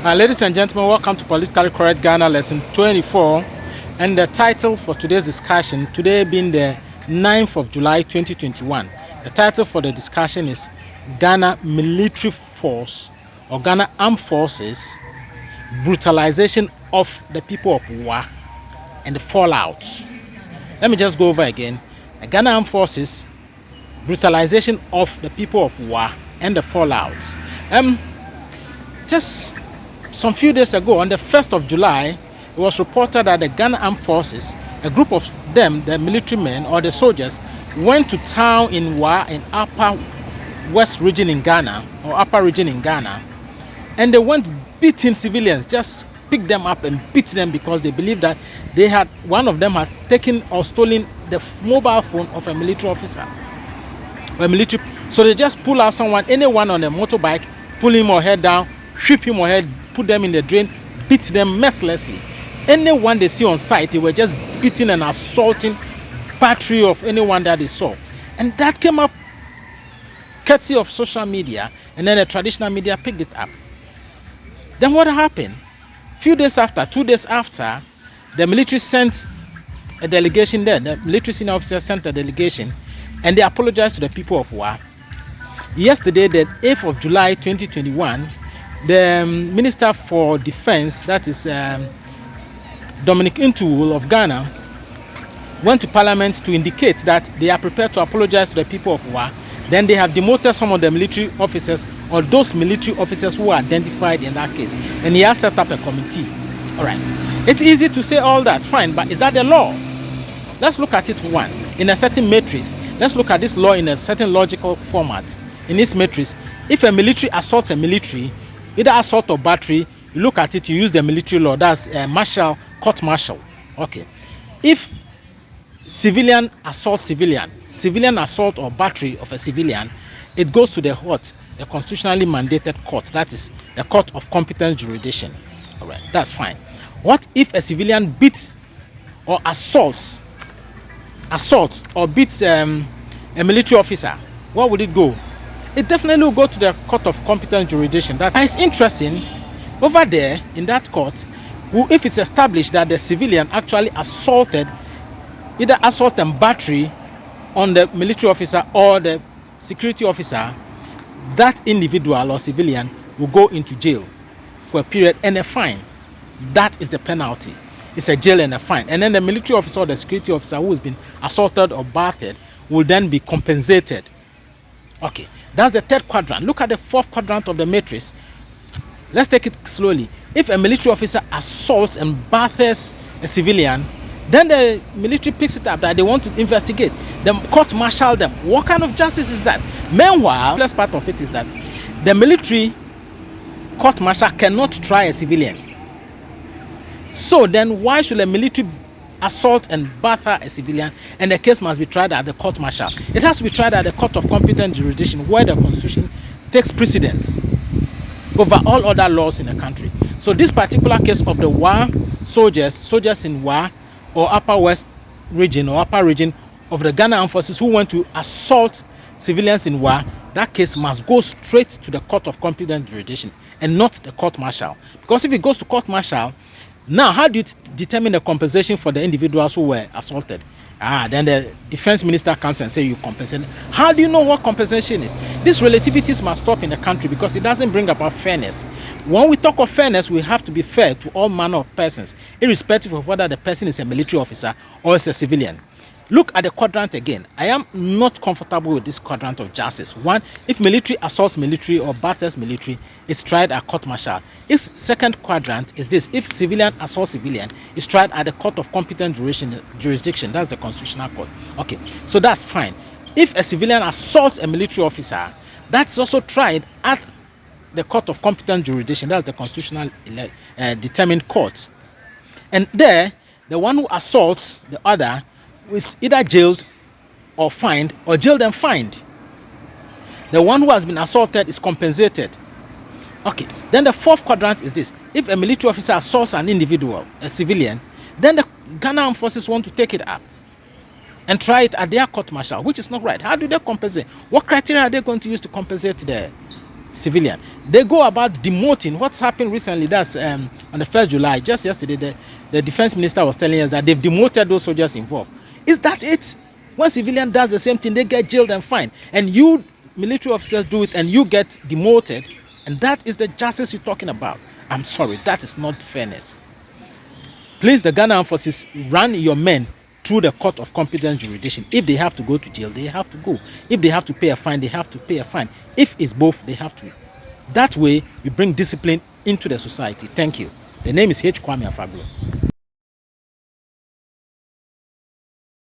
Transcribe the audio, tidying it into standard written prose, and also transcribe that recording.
Ladies and gentlemen, welcome to Politically Correct Ghana Lesson 24. And the title for today's discussion, today being the 9th of July 2021, the title for the discussion is Ghana Military Force or Ghana Armed Forces Brutalization of the People of Wa and the Fallout. Let me just go over again. The Ghana Armed Forces Brutalization of the People of Wa and the Fallout. Just some few days ago, on the 1st of July, it was reported that the Ghana Armed Forces, a group of them, the military men or the soldiers, went to town in Wa in Upper West region in Ghana or Upper region in Ghana, and they went beating civilians, just picked them up and beat them because they believed that one of them had taken or stolen the mobile phone of a military officer. So they just pull out anyone on a motorbike, pull him or head down, whip him or head, put them in the drain, beat them mercilessly. Anyone they see on site, they were just beating and assaulting battery of anyone that they saw. And that came up courtesy of social media, and then the traditional media picked it up. Then what happened? Few days after, 2 days after, the military sent a delegation there. The military senior officer sent a delegation, and they apologized to the people of Wa. Yesterday, the 8th of July 2021, the Minister for Defense, that is Dominic Intuul of Ghana, went to Parliament to indicate that they are prepared to apologize to the people of Wa. Then they have demoted some of the military officers or those military officers who are identified in that case. And he has set up a committee. All right. It's easy to say all that, fine, but is that the law? Let's look at it in a certain matrix. Let's look at this law in a certain logical format. In this matrix, if a military assaults a military, either assault or battery, you look at it, you use the military law, that's court martial. Okay. If civilian assault civilian assault or battery of a civilian, it goes to the constitutionally mandated court, that is the court of competent jurisdiction. All right, that's fine. What if a civilian beats or assaults or beats a military officer? Where would it go? It definitely will go to the court of competent jurisdiction. That is interesting. Over there in that court, if it's established that the civilian actually assaulted, either assault and battery on the military officer or the security officer, that individual or civilian will go into jail for a period and a fine. That is the penalty. It's a jail and a fine. And then the military officer or the security officer who has been assaulted or battered will then be compensated. Okay, that's the third quadrant. Look at the fourth quadrant of the matrix. Let's take it slowly. If a military officer assaults and batters a civilian, then the military picks it up that they want to investigate. The court martial them. What kind of justice is that? Meanwhile, the first part of it is that the military court martial cannot try a civilian. So then why should a military assault and batter a civilian and the case must be tried at the court martial? It has to be tried at the court of competent jurisdiction where the constitution takes precedence over all other laws in the country. So this particular case of the Wa soldiers in Wa or Upper West region or Upper region of the Ghana Armed Forces who went to assault civilians in Wa, that case must go straight to the court of competent jurisdiction and not the court martial. Because if it goes to court martial, now how do you determine the compensation for the individuals who were assaulted? Then the defense minister comes and says you compensate. How do you know what compensation is? These relativities must stop in the country because it doesn't bring about fairness. When we talk of fairness, we have to be fair to all manner of persons, irrespective of whether the person is a military officer or is a civilian. Look at the quadrant again. I am not comfortable with this quadrant of justice. One, if military assaults military or batters military, it's tried at court martial. If second quadrant is this, if civilian assaults civilian, it's tried at the court of competent jurisdiction. That's the constitutional court. Okay, so that's fine. If a civilian assaults a military officer, that's also tried at the court of competent jurisdiction. That's the constitutional determined court. And there, the one who assaults the other is either jailed or fined, or jailed and fined. The one who has been assaulted is compensated. Okay, then the fourth quadrant is this. If a military officer assaults an individual, a civilian, then the Ghana Armed Forces want to take it up and try it at their court martial, which is not right. How do they compensate? What criteria are they going to use to compensate the civilian. They go about demoting. What's happened recently, that's on the 1st July, just yesterday, the defense minister was telling us that they've demoted those soldiers involved. Is that it? When civilian does the same thing, they get jailed and fined. And you military officers do it and you get demoted. And that is the justice you're talking about. I'm sorry, that is not fairness. Please, the Ghana Armed Forces, run your men through the court of competent jurisdiction. If they have to go to jail, they have to go. If they have to pay a fine, they have to pay a fine. If it's both, they have to. That way, we bring discipline into the society. Thank you. The name is H. Kwame Afaglo.